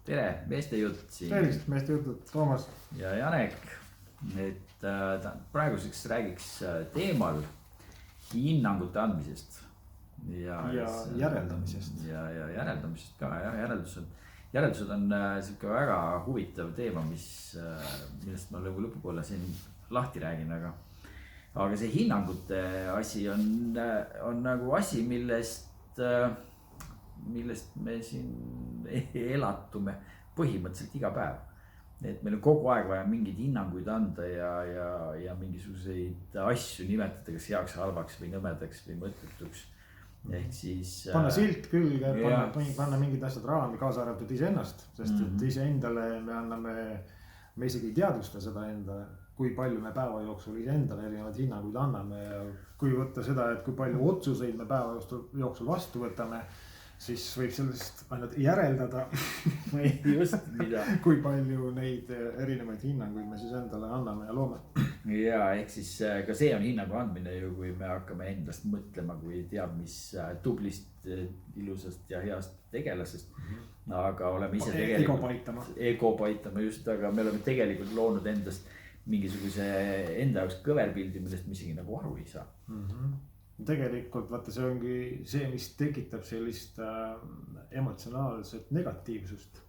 tere, meeste jutt siin. Tervist, meeste jutud, Toomas. Ja Janek, et praeguseks räägiks teemal hinnangute andmisest. Ja järeldamisest. Ja järeldamisest ka, järeldused on siuke väga huvitav teema, millest ma lõpupoole siin lahti räägin, aga see hinnangute asi on nagu asi, millest me siin elatume põhimõtteliselt iga päev. Et meil on kogu aeg vaja mingeid hinnanguid anda ja mingisuguseid asju nimetada, kas heaks, halvaks või nõmedaks või mõttetuks. Ehk siis panna silt külge, panna mingid asjad raami, kaasa arvatud iseennast, sest et iseendale me isegi ei teadvusta seda endale, kui palju me päeva jooksul iseendale erinevaid hinnanguid anname ja kui võtta seda, et kui palju otsuseid me päeva jooksul vastu võtame, siis võib sellest ainult järeldada, kui palju neid erinevaid hinnanguid me siis endale anname ja loome. Ja ehk siis ka see on hinnangu andmine ju, kui me hakkame endast mõtlema, kui teab mis tublist, ilusast ja heast tegelasest. Aga oleme ise tegelikult ego paitama just, aga me oleme tegelikult loonud endast mingisuguse enda jaoks kõverpildi, millest me isegi nagu aru ei saa. Tegelikult vaata, see ongi see, mis tekitab sellist emotsionaalset negatiivsust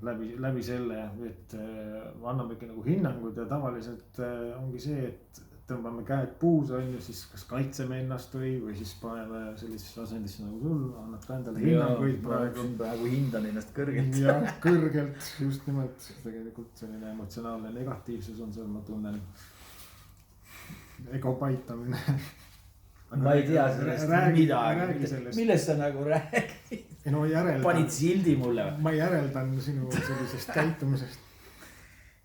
läbi selle, et anname ikka nagu hinnangud ja tavaliselt ongi see, et tõmbame käed puus on ju, siis kas kaitseme ennast või siis paneme sellisesse asendisse nagu sul, annad ka endale hinnanguid praegu hindan ennast kõrgelt. Ja kõrgelt, just nimelt, tegelikult selline emotsionaalne negatiivsus on seal, ma tunnen. Ego paitamine. Ma ei tea sellest midagi, millest sa nagu räägid. No panid sildi mulle. Ma järeldan sinu sellisest käitumisest.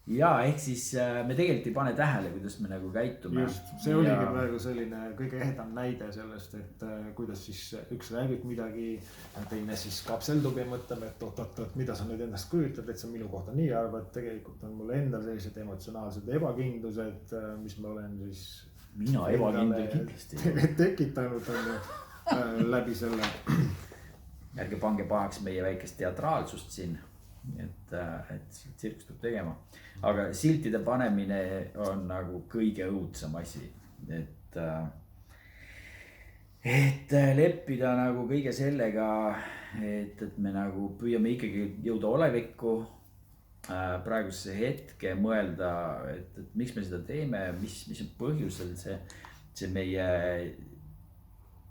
Ja ehk siis me tegelikult ei pane tähele, kuidas me nagu käitume. Just, see oligi praegu selline kõige ehedam näide sellest, et kuidas siis üks räägib midagi, teine siis kapseldub ja mõtleme, et oot, mida sa nüüd endast kujutad, et sa minu kohta nii arvad, tegelikult on mul endal sellised emotsionaalsed ebakindlused, mis ma olen siis mina ebakindel kindlasti tekitanud läbi selle. Ärge pange pahaks meie väikest teatraalsust siin, et tsirkus peab tegema. Aga siltide panemine on nagu kõige õudsam asi, et leppida nagu kõige sellega, et me nagu püüame ikkagi jõuda olevikku, praeguse hetke mõelda, et miks me seda teeme, mis on põhjusel see meie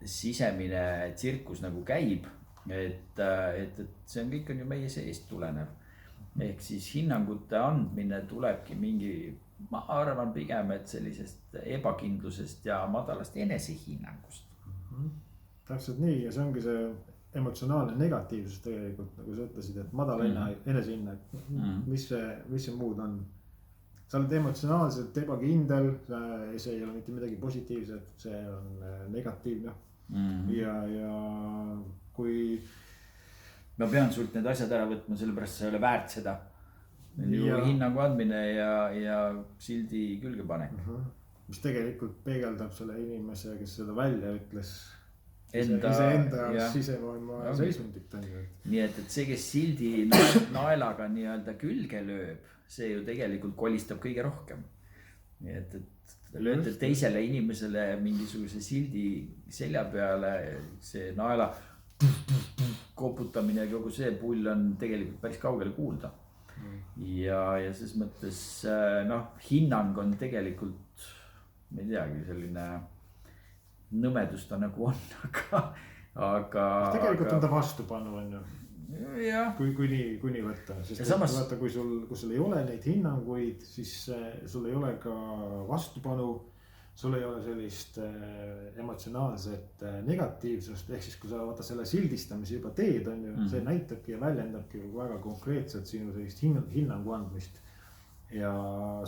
sisemine tsirkus nagu käib, et see on kõik on ju meie seest tulenev. Ehk siis hinnangute andmine tulebki ma arvan pigem, et sellisest ebakindlusest ja madalast enesehinnangust. Täpselt nii ja see ongi see emotsionaalne negatiivsus tegelikult, nagu sa ütlesid, et madal enesehinnang, mis see muud on. Sa oled emotsionaalselt ebakindel, see ei ole mitte midagi positiivset, see on negatiivne. Ja kui ma pean sult need asjad ära võtma, sellepärast sa ei ole väärt seda. Hinnangu andmine ja sildi külge panek. Mis tegelikult peegeldab selle inimese, kes seda välja ütles. Enda sisemaailma seisundit. Nii et see, kes sildi naelaga nii-öelda külge lööb, see ju tegelikult kolistab kõige rohkem. Nii et lööte teisele inimesele mingisuguse sildi selja peale, see naela koputamine ja kogu see pull on tegelikult päris kaugele kuulda. Ja ses mõttes hinnang on tegelikult, ma ei teagi, selline nõmedus ta nagu on, aga tegelikult on ta vastupanu on ju. Kui nii võtta, sest vaata, kui sul ei ole neid hinnanguid, siis sul ei ole ka vastupanu, sul ei ole sellist emotsionaalset negatiivsust, ehk siis kui sa vaata selle sildistamise juba teed on ju, see näitabki ja väljendabki väga konkreetselt sinu sellist hinnangu andmist ja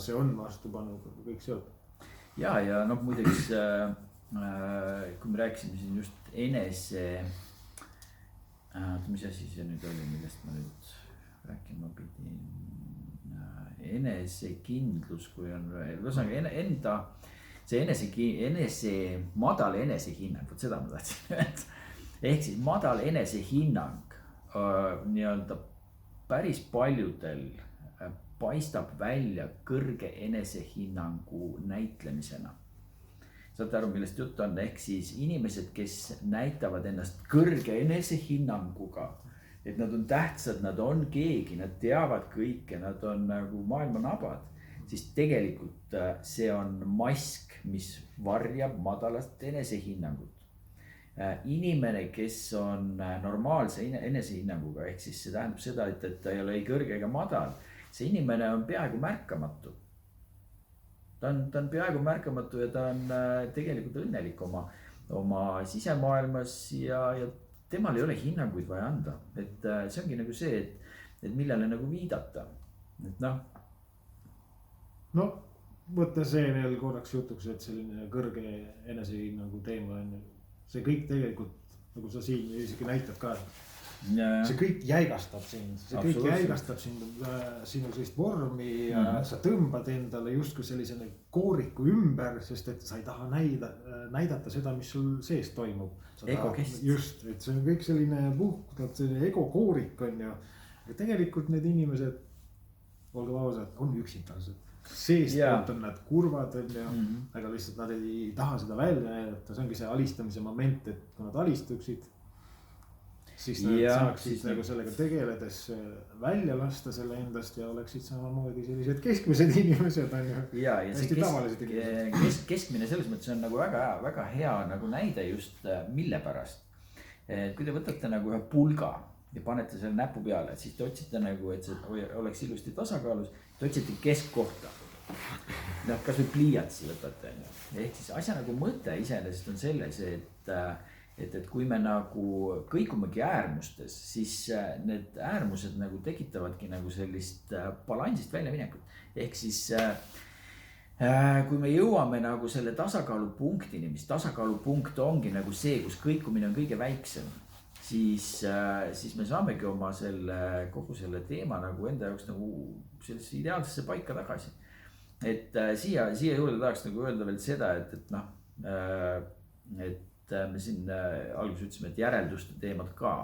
see on vastupanu kõik seotud. Ja muideks kui me rääkisime siin just mis asi see nüüd oli, millest ma nüüd rääkima pidin, enesekindlus, kui on enda, see madal enesehinnang, võt seda ma tahtsin öelda. Ehk siis madal enesehinnang nii-öelda päris paljudel paistab välja kõrge enesehinnangu näitlemisena. Saad aru, millest jutt on, ehk siis inimesed, kes näitavad ennast kõrge enesehinnanguga, et nad on tähtsad, nad on keegi, nad teavad kõike, nad on nagu maailma nabad, siis tegelikult see on mask, mis varjab madalast enesehinnangut. Inimene, kes on normaalse enesehinnanguga, ehk siis see tähendab seda, et ta ei ole ei kõrge ega madal, see inimene on peaaegu märkamatu. Ta on peaaegu märkamatu ja ta on tegelikult õnnelik oma sisemaailmas ja temal ei ole hinnanguid vaja anda. Et see ongi nagu see, et millele nagu viidata. Et no, võtta see veel korraks jutuks, et selline kõrge enesehinnangu teema on. See kõik tegelikult, nagu sa siin isegi näitad ka, see kõik jäigastab sind, see kõik jäigastab sinu sellist vormi ja sa tõmbad endale justkui sellisene kooriku ümber, sest et sa ei taha näidata seda, mis sul sees toimub. Egokest. Just, et see on kõik selline puhtalt selline egokoorik on ju. Ja tegelikult need inimesed, olge ausad, on üksindalased. Seest poolt on nad kurvad on ju, aga lihtsalt nad ei taha seda välja näidata, see ongi see alistamise moment, et kui nad alistuksid, siis nad saaksid nagu sellega tegeledes välja lasta selle endast ja oleksid samamoodi sellised keskmised inimesed on ju. Ja see keskmine selles mõttes on nagu väga hea nagu näide just mille pärast. Kui te võtate nagu ühe pulga ja panete selle näpu peale, siis te otsite nagu, et see oleks ilusti tasakaalus, te otsite keskkohta. Kas või pliiatsi võtate. Ehk siis asja nagu mõte iseenesest on selles, et kui me nagu kõikumegi äärmustes, siis need äärmused nagu tekitavadki nagu sellist balansist välja minekut. Ehk siis kui me jõuame nagu selle tasakaalupunktini, mis tasakaalupunkt ongi nagu see, kus kõikumine on kõige väiksem, siis me saamegi oma kogu selle teema nagu enda jaoks nagu sellesse ideaalsesse paika tagasi. Et siia juurde tahaks nagu öelda veel seda, et me siin alguses ütlesime, et järelduste teemad ka.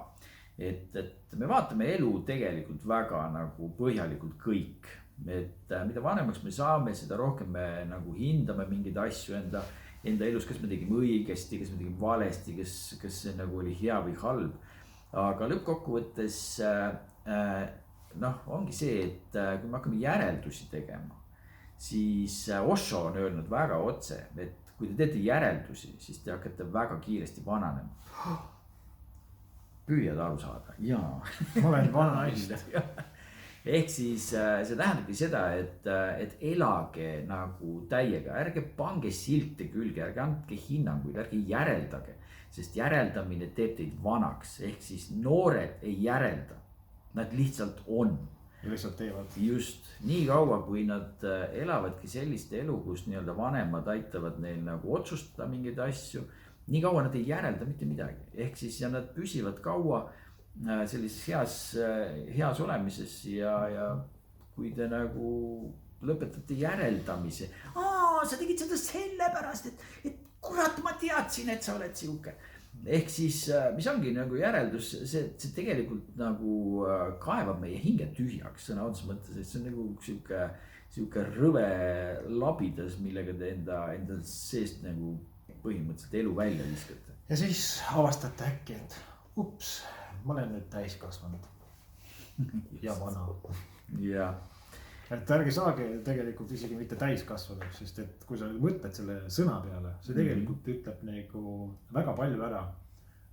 Et me vaatame elu tegelikult väga nagu põhjalikult kõik. Et mida vanemaks me saame, seda rohkem me nagu hindame mingeid asju enda elus, kas me tegime õigesti, kas me tegime valesti, kas see nagu oli hea või halb. Aga lõppkokkuvõttes ongi see, et kui me hakkame järeldusi tegema, siis Osho on öelnud väga otse, et kui te teete järeldusi, siis te hakkate väga kiiresti vananema. Püüad aru saada? Jaa. Ma olen vanaist. Ehk siis see tähendabki seda, et elage nagu täiega, ärge pange silte külge, ärge andke hinnanguid, ärge järeldage, sest järeldamine teeb teid vanaks, ehk siis noored ei järelda, nad lihtsalt on. Ja lihtsalt teevad. Just, nii kaua kui nad elavadki sellist elu, kus nii-öelda vanemad aitavad neil nagu otsustada mingeid asju, nii kaua nad ei järelda mitte midagi, ehk siis ja nad püsivad kaua sellises heas olemises ja kui te nagu lõpetate järeldamise. Sa tegid seda sellepärast, et kurat, ma teadsin, et sa oled siuke. Ehk siis, mis ongi nagu järeldus, see tegelikult nagu kaevab meie hinge tühjaks sõna otseses mõttes, et see on nagu siuke rõve labidas, millega te enda seest nagu põhimõtteliselt elu välja viskate. Ja siis avastate äkki, et ups, ma olen nüüd täiskasvanud ja vana. Ja. Et ärge saage tegelikult isegi mitte täiskasvanud, sest et kui sa mõtled selle sõna peale, see tegelikult ütleb nagu väga palju ära.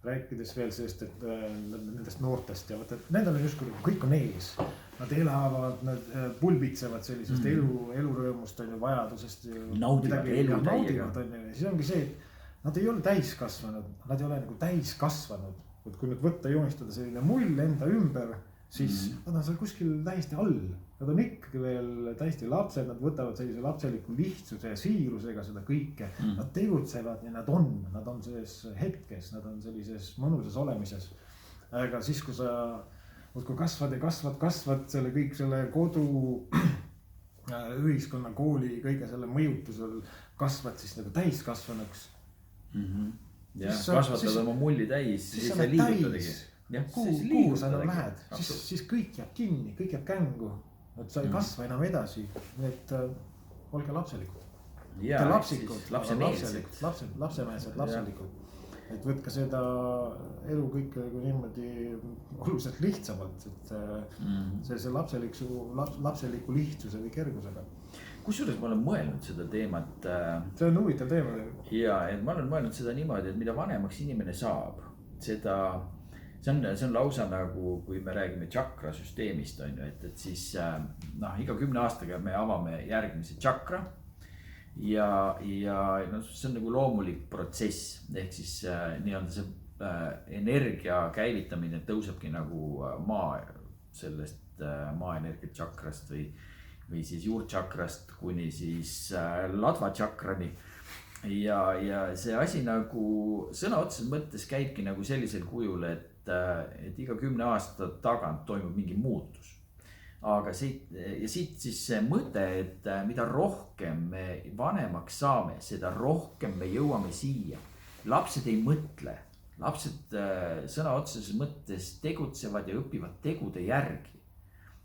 Rääkides veel sellest, et nendest noortest ja võtta, et nendel on justkui kõik on ees. Nad elavad, nad pulbitsevad sellisest elurõõmust, vajadusest. Naudivad elu täiega. Siis ongi see, et nad ei ole täiskasvanud, nad ei ole nagu täiskasvanud. Et kui nüüd võtta joonistada selline mull enda ümber, siis nad on seal kuskil täiesti all. Nad on ikkagi veel täiesti lapsed, nad võtavad sellise lapseliku lihtsuse ja siirusega seda kõike. Nad tegutsevad ja nad on selles hetkes, nad on sellises mõnusas olemises. Aga siis, kui sa kasvad ja kasvad selle kõik selle kodu, ühiskonna, kooli, kõige selle mõjutusel kasvad siis nagu täiskasvanuks. Ja kasvatad oma mulli täis, siis sa liigutadegi. kuhu sa enam lähed, siis kõik jääb kinni, kõik jääb kängu. Et sa ei kasva enam edasi, et olge lapselikud. Mitte lapsikud, lapsemeelsed, lapselikud. Et võtke seda elu kõike niimoodi oluliselt lihtsamalt, et see lapseliku lihtsuse või kergusega. Kusjuures ma olen mõelnud seda teemat. See on huvitav teema. Ja, et ma olen mõelnud seda niimoodi, et mida vanemaks inimene saab, seda, see on lausa nagu, kui me räägime tšakra süsteemist, on ju, et siis iga 10 aastaga me avame järgmise tšakra. Ja see on nagu loomulik protsess, ehk siis nii-öelda see energia käivitamine tõusebki nagu sellest maaenergia tšakrast või siis juurtšakrast kuni siis ladva tšakrani. Ja see asi nagu sõna otseses mõttes käibki nagu sellisel kujul, et iga 10 aasta tagant toimub mingi muutus. Aga siit siis see mõte, et mida rohkem me vanemaks saame, seda rohkem me jõuame siia. Lapsed ei mõtle, lapsed sõna otseses mõttes tegutsevad ja õpivad tegude järgi.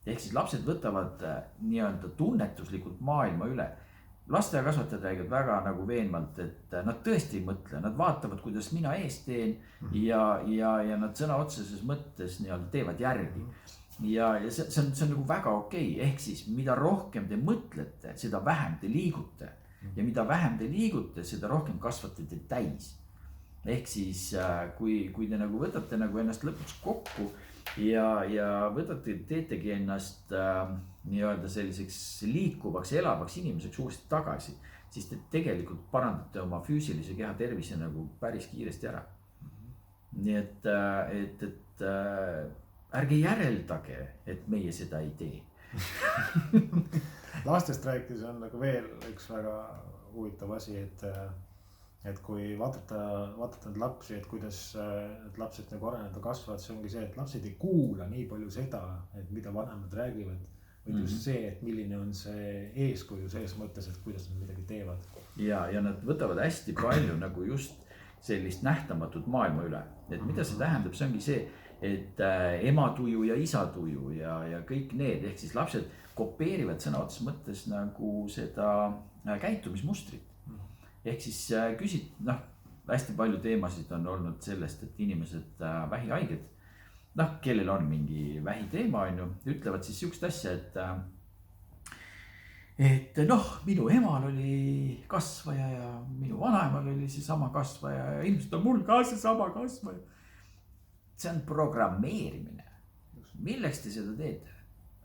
Ehk siis lapsed võtavad nii-öelda tunnetuslikult maailma üle. Lasteaiakasvatajad räägivad väga nagu veenvalt, et nad tõesti ei mõtle, nad vaatavad, kuidas mina ees teen ja nad sõna otseses mõttes nii-öelda teevad järgi. Ja see on nagu väga okei, ehk siis mida rohkem te mõtlete, seda vähem te liigute. Ja mida vähem te liigute, seda rohkem kasvate te täis. Ehk siis kui te nagu võtate nagu ennast lõpuks kokku ja võtate, teetegi ennast nii-öelda selliseks liikuvaks, elavaks inimeseks uuesti tagasi, siis te tegelikult parandate oma füüsilise keha tervise nagu päris kiiresti ära. Nii et ärge järeldage, et meie seda ei tee. Lastest rääkides on nagu veel üks väga huvitav asi, et kui vaadata lapsi, et kuidas et lapsed nagu areneda kasvavad, see ongi see, et lapsed ei kuula nii palju seda, et mida vanemad räägivad. Või just see, et milline on see eeskuju selles mõttes, et kuidas nad midagi teevad. Ja nad võtavad hästi palju nagu just sellist nähtamatut maailma üle. Et mida see tähendab, see ongi see, et ema tuju ja isa tuju ja kõik need, ehk siis lapsed kopeerivad sõna otseses mõttes nagu seda käitumismustrit. Ehk siis hästi palju teemasid on olnud sellest, et inimesed vähihaiged, kellel on mingi vähiteema, ütlevad siis sihukest asja, et minu emal oli kasvaja ja minu vanaemal oli see sama kasvaja ja ilmselt on mul ka see sama kasvaja. See on programmeerimine. Milleks te seda teete?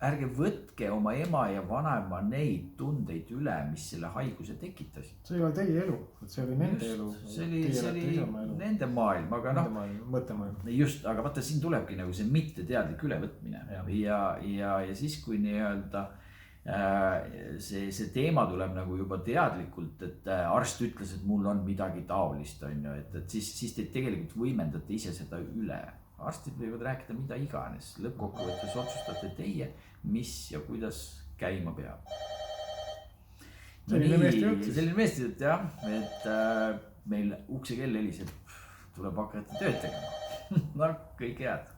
Ärge võtke oma ema ja vanaema neid tundeid üle, mis selle haiguse tekitasid. See ei ole teie elu, see oli nende elu. See oli nende maailm, aga mõttemaailm. Just, aga vaata siin tulebki nagu see mitteteadlik ülevõtmine. Ja siis kui nii-öelda see teema tuleb nagu juba teadlikult, et arst ütles, et mul on midagi taolist, et siis te tegelikult võimendate ise seda üle. Arstid võivad rääkida mida iganes, lõppkokkuvõttes otsustate teie, mis ja kuidas käima peab. Selline meestijutt jah, et meil ukse kell heliseb, tuleb hakata tööd tegema. Kõik head.